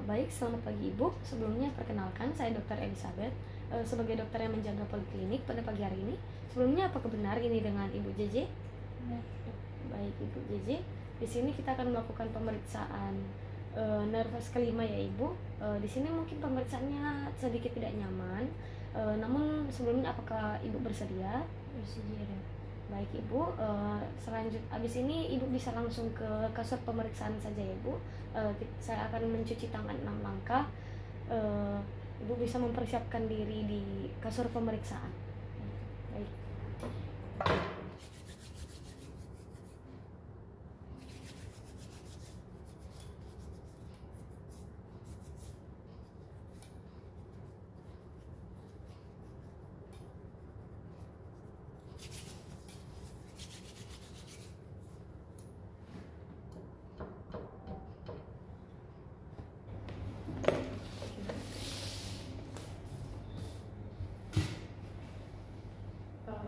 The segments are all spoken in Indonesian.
Baik, selamat pagi Ibu. Sebelumnya perkenalkan, saya Dr. Elizabeth sebagai dokter yang menjaga poliklinik pada pagi hari ini. Sebelumnya apakah benar ini dengan Ibu JJ? Baik, Ibu JJ. Di sini kita akan melakukan pemeriksaan nervus kelima ya Ibu. Di sini mungkin pemeriksaannya sedikit tidak nyaman. Namun sebelumnya apakah Ibu bersedia? Bersedia dong. Baik Ibu, abis ini Ibu bisa langsung ke kasur pemeriksaan saja ya Ibu. Saya akan mencuci tangan 6 langkah. Ibu bisa mempersiapkan diri di kasur pemeriksaan. Baik.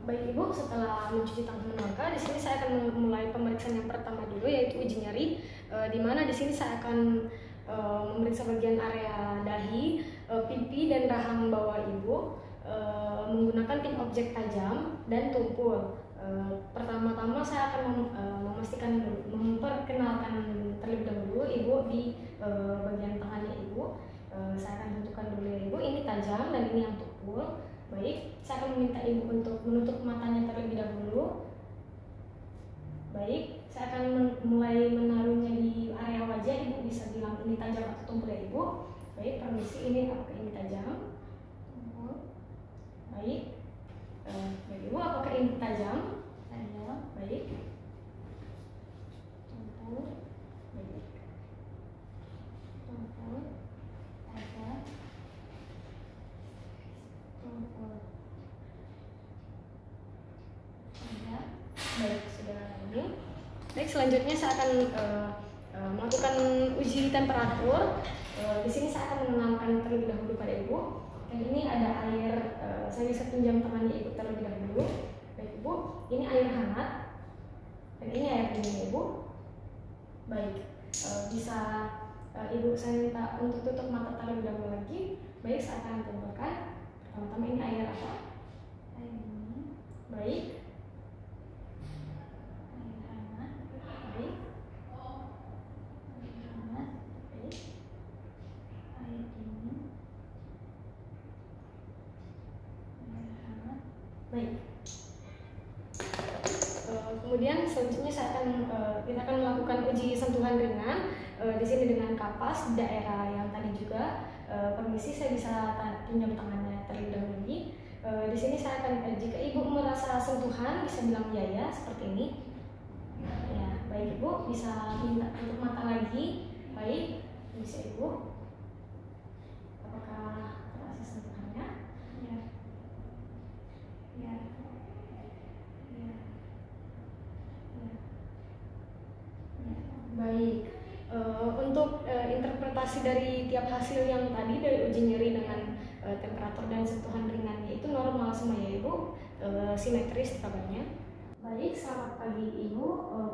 Baik Ibu, setelah mencuci tangan langkah, di sini saya akan memulai pemeriksaan yang pertama dulu, yaitu uji nyeri. Di mana di sini saya akan memeriksa bagian area dahi, pipi dan rahang bawah Ibu menggunakan tim objek tajam dan tumpul. Pertama-tama saya akan memperkenalkan terlebih dahulu Ibu di bagian tangannya Ibu. Saya akan tentukan dulu ya Ibu, ini tajam dan ini yang tumpul. Baik, saya akan meminta Ibu untuk menutup matanya terlebih dahulu. Baik, saya akan mulai menaruhnya di area wajah. Ibu bisa bilang ini tajam atau tumpul ya Ibu. Baik, permisi, ini apakah ini tajam? Tumpul. Baik, baik Ibu, apakah ini tajam? Tajam. Baik. Tumpul. Baik. Tumpul. Tajam. Tumpul. Tajam. Baik, sudah ini. Baik, selanjutnya saya akan melakukan uji temperatur. Di sini saya akan mengenalkan terlebih dahulu pada Ibu. Dan ini ada air, saya bisa pinjam tangannya Ibu terlebih dahulu. Baik Ibu, ini air hangat. Dan ini air dingin Ibu. Baik, bisa Ibu saya minta untuk tutup mata terlebih dahulu lagi. Baik, saya akan tambahkan. Pertama-tama ini air apa? Air dingin. Baik. Air hangat. Baik. Air hangat. Baik. Air dingin. Air hangat. Baik. Kemudian selanjutnya kita akan melakukan uji sentuhan ringan. Di sini dengan kapas daerah yang tadi juga. Permisi, saya bisa pinjam tangannya terlebih dahulu. Di sini saya akan, jika Ibu merasa sentuhan bisa bilang ya seperti ini. Ya, baik Ibu, bisa minta untuk mata lagi. Baik, bisa Ibu. Apakah terasa sentuhannya? Ya. Ya. Ya. Ya. Ya. Baik. Untuk interpretasi dari tiap hasil yang tadi dari uji nyeri dengan temperatur dan sentuhan ringannya itu normal semua ya Ibu, simetris kabarnya. Baik, selamat pagi Ibu.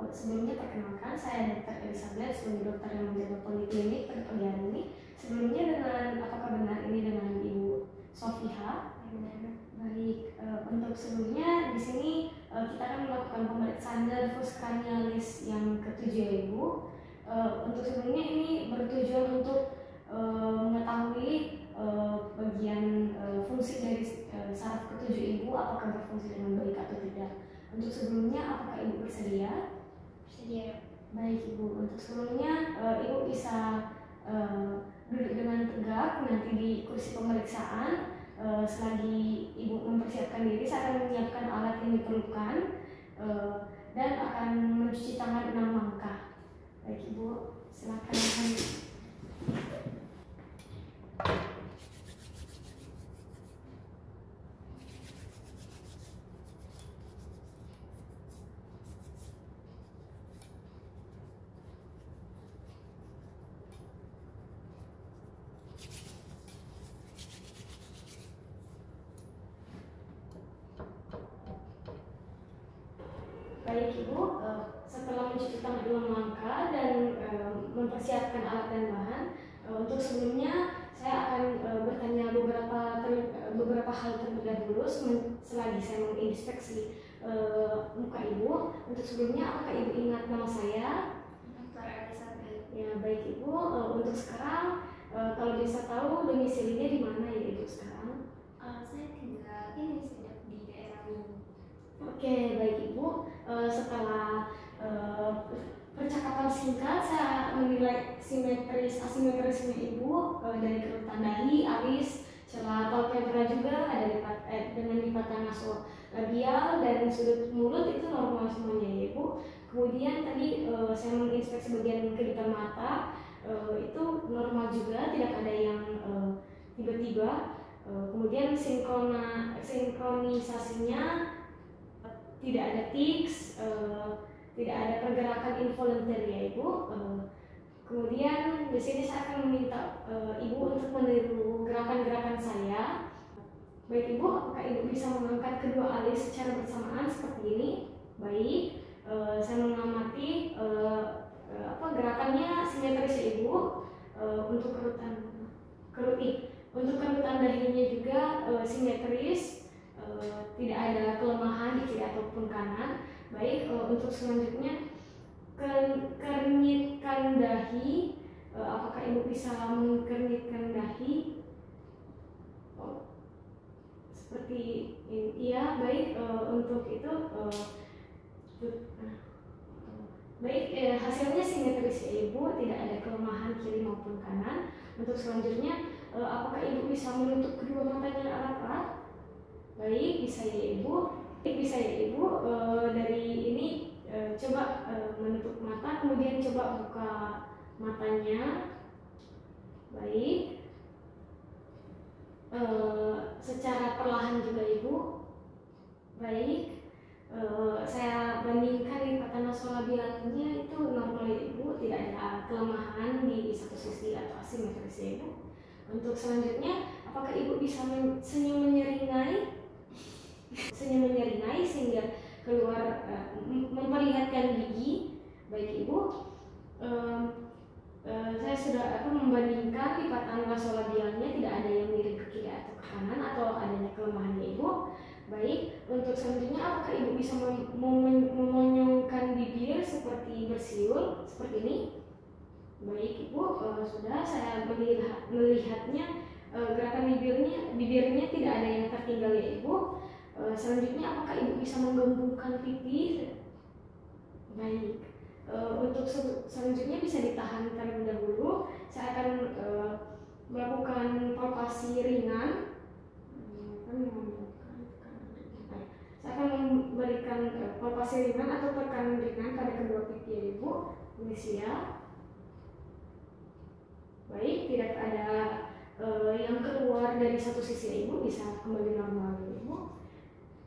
Sebelumnya perkenalkan, saya Dr. Elizabeth sebagai dokter yang menjaga poliklinik pada pagi hari ini. Sebelumnya apakah benar ini dengan Ibu Sofiha? Baik, untuk sebelumnya di sini kita akan melakukan pemeriksaan nervus cranialis yang ketujuh ya Ibu. Untuk sebelumnya ini bertujuan untuk mengetahui bagian fungsi dari saraf ketujuh Ibu apakah berfungsi dengan baik atau tidak. Untuk sebelumnya apakah Ibu bersedia? Bersedia. Baik Ibu, untuk sebelumnya Ibu bisa duduk dengan tegak nanti di kursi pemeriksaan. Selagi Ibu mempersiapkan diri, saya akan menyiapkan alat yang diperlukan dan akan mencuci tangan 6 langkah. Baik Ibu, silakan. Baik Ibu, setelah mencuci tangan 6 langkah dan mempersiapkan alat dan bahan, untuk Untuk sebelumnya saya akan bertanya beberapa hal terlebih dahulu selagi saya menginspeksi muka ibu. Untuk sebelumnya, apakah ibu ingat nama saya? Dr. Elizabeth. Ya, baik ibu. Untuk sekarang, kalau bisa tahu domisilinya di mana ya ibu sekarang? Saya tinggal ini sedang di daerah ini. Oke, baik ibu. Setelah percakapan singkat, saya menilai asimetrisnya ibu dari kerutan dahi, alis, celah palpebra juga ada dengan lipatan nasolabial dan sudut mulut itu normal semuanya ya ibu. Kemudian tadi saya menginspeksi bagian kedipan mata, itu normal juga, tidak ada yang tiba-tiba. Kemudian sinkronisasinya tidak ada tics, tidak ada pergerakan involunter ya ibu. Kemudian di sini saya akan meminta ibu untuk meniru gerakan-gerakan saya. Baik ibu, apakah ibu bisa mengangkat kedua alis secara bersamaan seperti ini? Baik. Saya mengamati gerakannya simetris ya ibu. Untuk kerutan dahinya juga simetris, tidak ada kelemahan di kiri ataupun kanan. Baik, untuk selanjutnya kernyitkan dahi, apakah ibu bisa mengkernyitkan dahi? Seperti ini, iya. Baik, untuk itu baik, hasilnya simetris ya ibu, tidak ada kelemahan kiri maupun kanan. Untuk selanjutnya, apakah ibu bisa menutup kedua matanya erat-erat? Baik, bisa ya ibu. Bisa ya ibu. Dari ini coba menutup mata, kemudian coba buka matanya. Baik. Secara perlahan juga ibu. Baik. Saya bandingkan lipatan nasolabialnya itu normal ya ibu, tidak ada kelemahan di satu sisi atau asimetris ya ibu. Untuk selanjutnya, apakah ibu bisa senyum menyeringai sehingga keluar memperlihatkan gigi? Baik ibu. Saya sudah membandingkan lipatan nasolabialnya, tidak ada yang miring ke kiri atau ke kanan atau adanya kelemahan ya ibu. Baik, untuk selanjutnya apakah ibu bisa memonyongkan bibir seperti bersiul seperti ini? Baik ibu, sudah. Saya melihatnya gerakan bibirnya tidak ada yang tertinggal ya ibu. Selanjutnya apakah ibu bisa menggembungkan pipi? Baik. Untuk selanjutnya bisa ditahan terlebih dahulu. Saya akan melakukan palpasi ringan. Saya akan memberikan palpasi ringan atau tekanan ringan pada kedua pipi ya ibu. Permisi ya. Baik, tidak ada yang keluar dari satu sisi ya ibu, bisa kembali normal ya ibu.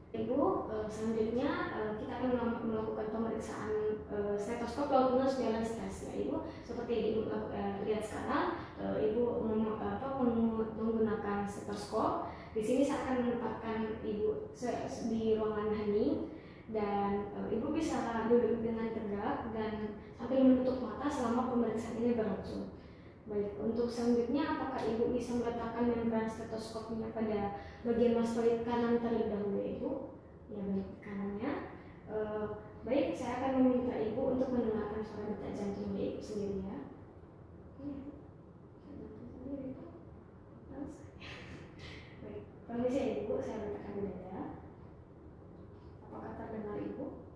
Ibu, selanjutnya kita akan melakukan pemeriksaan stetoskop lakukan balance test ya ibu. Seperti yang ibu lihat sekarang, ibu menggunakan stetoskop. Di sini saya akan menempatkan ibu di ruangan hening dan ibu bisa duduk dengan tegak dan sambil menutup mata selama pemeriksaan ini berlangsung. Baik, untuk selanjutnya apakah ibu bisa meletakkan membran stetoskopnya pada bagian mastoid kanan terlebih dahulu ibu? Ya baik, kanannya. Baik, saya akan meminta ibu untuk mendengarkan suara detak jantungnya ibu sendiri ya. Baik, permisi ya ibu, saya letakkan di dada. Apakah terdengar ibu?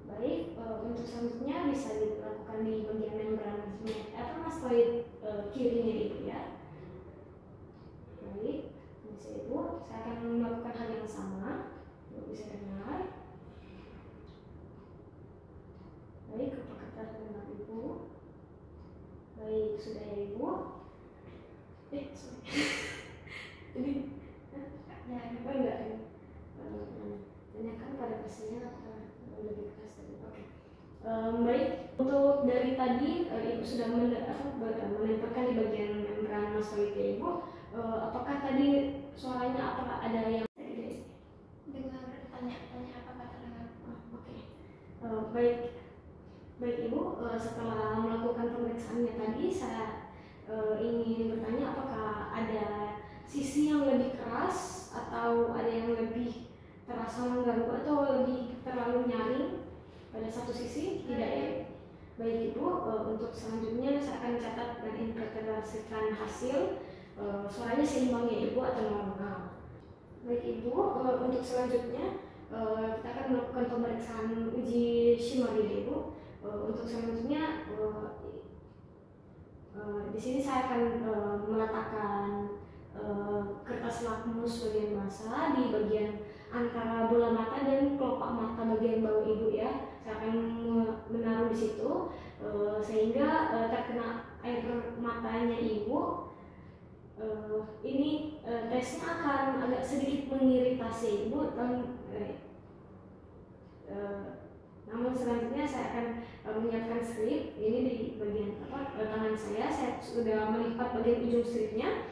Baik, untuk selanjutnya bisa dilakukan di bagian membran mastoid kirinya ibu ya. Baik, bisa ibu, saya akan melakukan hal yang sama. Ibu bisa dengar. Baik, apakah terdengar ibu? Baik, sudah ya ibu. Jadi, enggak. Tanyakan pada pastinya lebih keras tadi. Oke. Baik, untuk dari tadi ibu sudah menempelkan di bagian membran mastoid ya ibu. Apakah tadi suaranya apakah ada yang Dengar tanya apa kata dengar? Oke. Baik, Baik Ibu, setelah melakukan pemeriksaannya tadi, saya ingin bertanya apakah ada sisi yang lebih keras atau ada yang lebih terasa mengganggu atau lebih terlalu nyaring pada satu sisi? Tidak ya? Baik Ibu, untuk selanjutnya saya akan catat dan interpretasikan hasil. Suaranya seimbang ya Ibu atau normal? Baik Ibu, untuk selanjutnya kita akan melakukan pemeriksaan uji Shimori ya Ibu. Untuk selanjutnya di sini saya akan meletakkan kertas lakmus bagian basah di bagian antara bola mata dan kelopak mata bagian bawah Ibu ya. Saya akan menaruh di situ sehingga terkena air matanya Ibu. Ini tesnya akan agak sedikit mengiritasi Ibu namun selanjutnya saya akan menyiapkan strip ini di bagian tangan saya sudah melipat bagian ujung stripnya.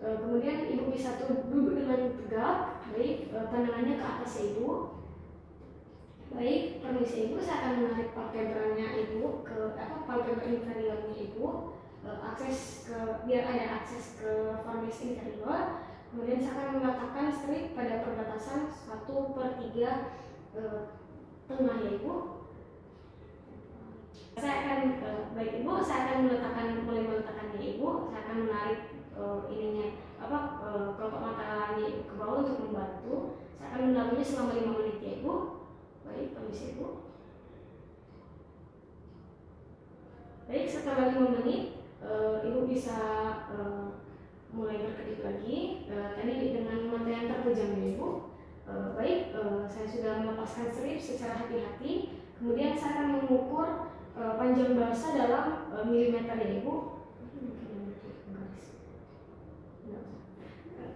Kemudian Ibu bisa duduk dengan tegak, baik, pandangannya ke atas Ibu. Baik, permisi Ibu, saya akan menarik palpebranya Ibu ke palpebra inferiornya Ibu, biar ada akses ke formis inferior. Kemudian saya akan meletakkan strip pada perbatasan 1/3 tengah ya Ibu. Saya akan baik Ibu, saya akan mulai meletakkannya Ibu. Saya akan menarik kelopak matanya Ibu ke bawah untuk membantu. Saya akan menaruhnya selama 5 menit ya Ibu. Baik, permisi Ibu. Baik, setelah 5 menit Ibu bisa mulai berkedip lagi. Tadi dengan mata yang terpejam ya Ibu. Saya sudah melepaskan strip secara hati-hati. Kemudian saya akan mengukur panjang bahasa dalam milimeter ya Ibu.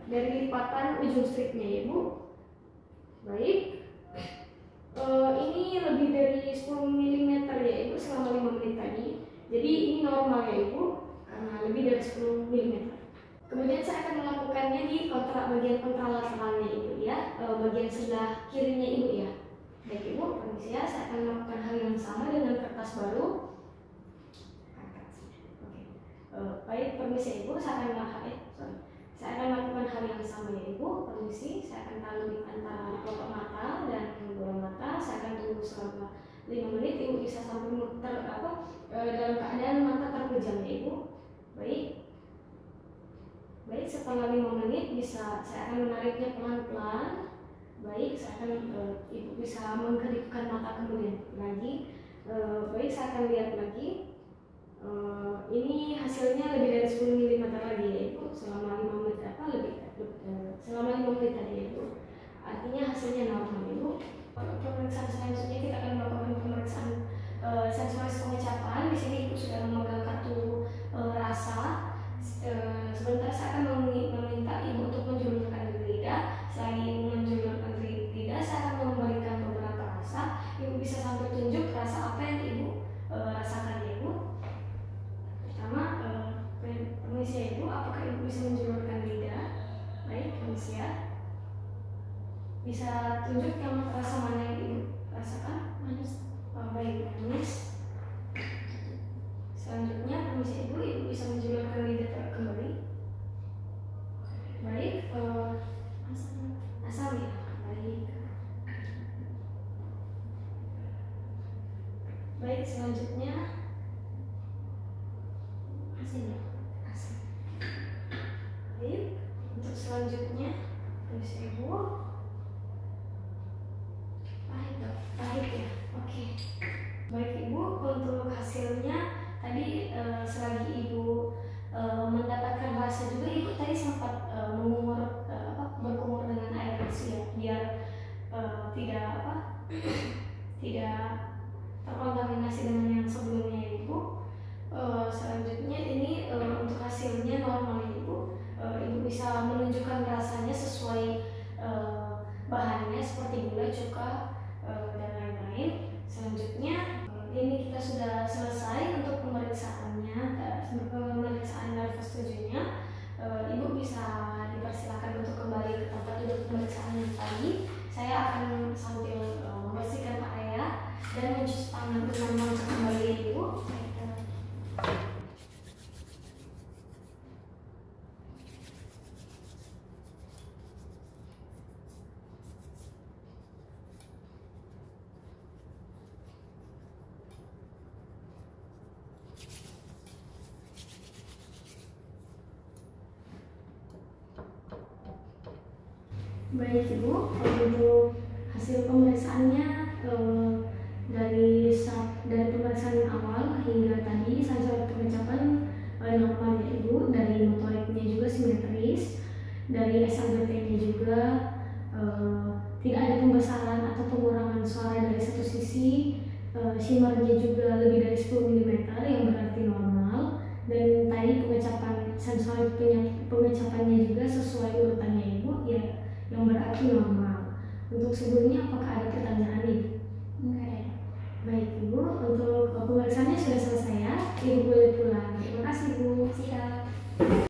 Dari lipatan ujung stripnya ya Ibu. Baik. Ini lebih dari 10 mm ya Ibu selama 5 menit tadi. Jadi ini normal ya Ibu karena lebih dari 10 mm. Kemudian saya akan melakukannya di bagian kontralateralnya Ibu ya, bagian sebelah kirinya Ibu ya. Baik Ibu, permisi ya, saya akan melakukan hal yang sama dengan kertas baru. Baik, permisi Ibu, saya akan melakukan hal yang sama ya Ibu. Permisi, saya akan taruh di antara kelopak mata dan bola mata. Saya akan tunggu selama 5 menit. Ibu bisa sampai dalam keadaan mata terpejam ya Ibu. Baik, setelah 5 menit saya akan menariknya pelan-pelan. Baik, saya akan Ibu bisa mengkedipkan mata kemudian lagi. Baik, saya akan lihat lagi. Ini hasilnya lebih dari 10 mm lagi ya Ibu selama 5 menit selama 5 menit tadi ya Ibu. Artinya hasilnya normal Ibu. Pemeriksaan selanjutnya kita akan melakukan pemeriksaan sensoris pengecapan. Di sini Ibu sudah memegang kartu rasa. Sebentar saya akan meminta Ibu untuk menjulurkan lidah. Selain Ibu menjulurkan lidah, saya akan memberikan beberapa rasa. Ibu bisa sambil tunjuk rasa apa yang Ibu rasakan ya Ibu. Pertama, permisi Ibu, apakah Ibu bisa menjulurkan lidah? Baik, permisi ya. Bisa tunjuk yang rasa mana yang Ibu rasakan? Manis. Baik, manis. Selanjutnya, permisi Ibu bisa menjulurkan lidah kembali. Baik, asam ya. Baik, selanjutnya asin ya. Asin. Baik, untuk selanjutnya permisi Ibu. Pahit ya. Oke. Baik Ibu, untuk hasilnya tadi selagi Ibu mendapatkan rasa juga, Ibu tadi sempat berkumur dengan air bersih ya, biar tidak terkontaminasi dengan yang sebelumnya ya Ibu. Selanjutnya ini untuk hasilnya normal ya Ibu. Ibu bisa menunjukkan rasanya sesuai bahannya seperti gula, cuka, dan lain-lain. Selanjutnya ini kita sudah selesai untuk pemeriksaannya, pemeriksaan nervous tujuhnya. Ibu bisa dipersilakan untuk kembali ke tempat duduk pemeriksaan yang tadi. Saya akan sambil membersihkan area dan saya mencuci tangan dengan mengangkat kembali ya Ibu. Baik Ibu, untuk hasil pemeriksaannya dari pemeriksaan awal hingga tadi sensor pengecapan normal ya Ibu, dari motoriknya juga simetris, dari SLBT-nya juga tidak ada pembesaran atau pengurangan suara dari satu sisi, shimmernya juga lebih dari 10 mm yang berarti normal, dan tadi sensor pengecapannya juga sesuai urutannya Ibu ya, yang berarti normal. Untuk sebelumnya apakah ada pertanyaan Ibu? Enggak ada. Baik Ibu, untuk pemeriksaannya sudah selesai